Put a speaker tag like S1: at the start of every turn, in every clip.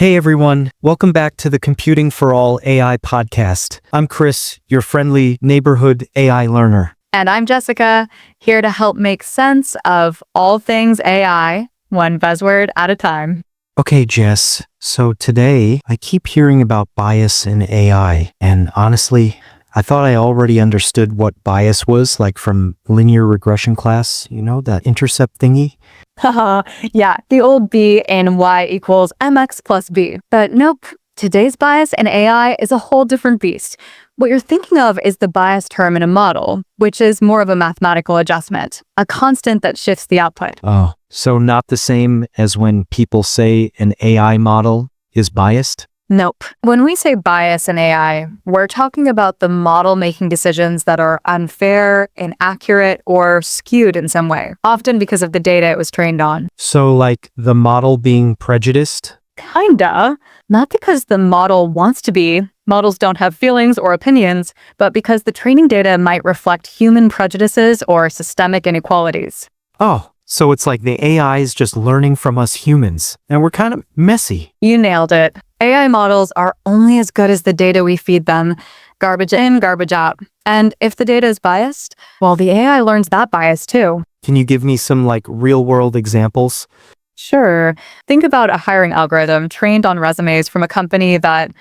S1: Hey everyone, welcome back to the Computing for All AI podcast. I'm Chris, your friendly neighborhood AI learner.
S2: And I'm Jessica, here to help make sense of all things AI, one buzzword at a time.
S1: Okay, Jess, so today I keep hearing about bias in AI, and honestly, I thought I already understood what bias was, like from linear regression class, that intercept thingy.
S2: Haha, yeah, the old B in Y equals MX plus B. But nope, today's bias in AI is a whole different beast. What you're thinking of is the bias term in a model, which is more of a mathematical adjustment, a constant that shifts the output.
S1: Oh, so not the same as when people say an AI model is biased?
S2: Nope. When we say bias in AI, we're talking about the model making decisions that are unfair, inaccurate, or skewed in some way, often because of the data it was trained on.
S1: So like the model being prejudiced?
S2: Kinda. Not because the model wants to be. Models don't have feelings or opinions, but because the training data might reflect human prejudices or systemic inequalities.
S1: Oh, so it's like the AI is just learning from us humans, and we're kind of messy.
S2: You nailed it. AI models are only as good as the data we feed them. Garbage in, garbage out. And if the data is biased, well, the AI learns that bias too.
S1: Can you give me some real-world examples?
S2: Sure. Think about a hiring algorithm trained on resumes from a company that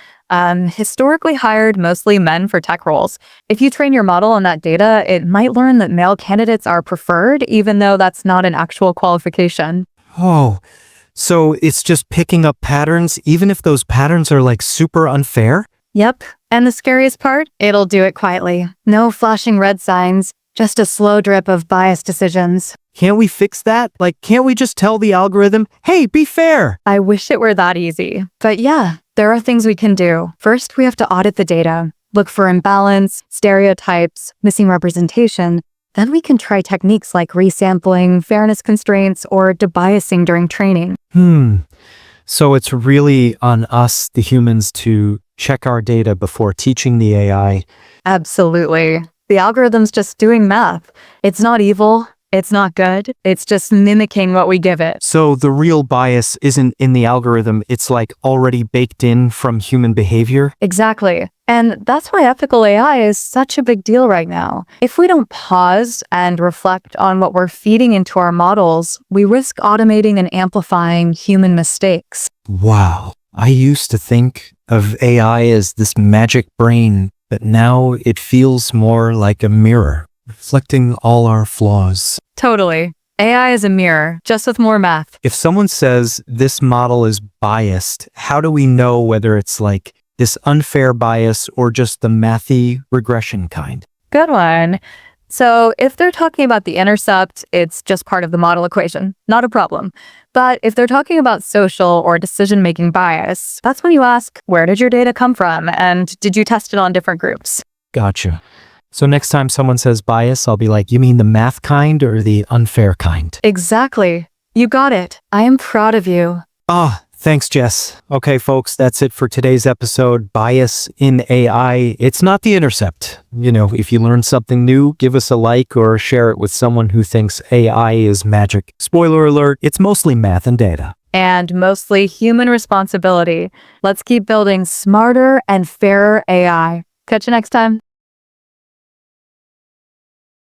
S2: historically hired mostly men for tech roles. If you train your model on that data, it might learn that male candidates are preferred, even though that's not an actual qualification.
S1: Oh, so it's just picking up patterns, even if those patterns are super unfair?
S2: Yep. And the scariest part? It'll do it quietly. No flashing red signs, just a slow drip of biased decisions.
S1: Can't we fix that? Can't we just tell the algorithm, hey, be fair?
S2: I wish it were that easy. But yeah, there are things we can do. First, we have to audit the data, look for imbalance, stereotypes, missing representation. Then we can try techniques like resampling, fairness constraints, or debiasing during training.
S1: So it's really on us, the humans, to check our data before teaching the AI.
S2: Absolutely. The algorithm's just doing math. It's not evil. It's not good. It's just mimicking what we give it.
S1: So the real bias isn't in the algorithm, it's already baked in from human behavior?
S2: Exactly. And that's why ethical AI is such a big deal right now. If we don't pause and reflect on what we're feeding into our models, we risk automating and amplifying human mistakes.
S1: Wow. I used to think of AI as this magic brain, but now it feels more like a mirror, reflecting all our flaws.
S2: Totally. AI is a mirror, just with more math.
S1: If someone says this model is biased, how do we know whether it's this unfair bias or just the mathy regression kind?
S2: Good one. So if they're talking about the intercept, it's just part of the model equation, not a problem. But if they're talking about social or decision-making bias, that's when you ask, where did your data come from? And did you test it on different groups?
S1: Gotcha. So next time someone says bias, I'll be like, you mean the math kind or the unfair kind?
S2: Exactly. You got it. I am proud of you.
S1: Thanks, Jess. Okay, folks, that's it for today's episode. Bias in AI. It's not the intercept. If you learn something new, give us a like or share it with someone who thinks AI is magic. Spoiler alert, it's mostly math and data.
S2: And mostly human responsibility. Let's keep building smarter and fairer AI. Catch you next time.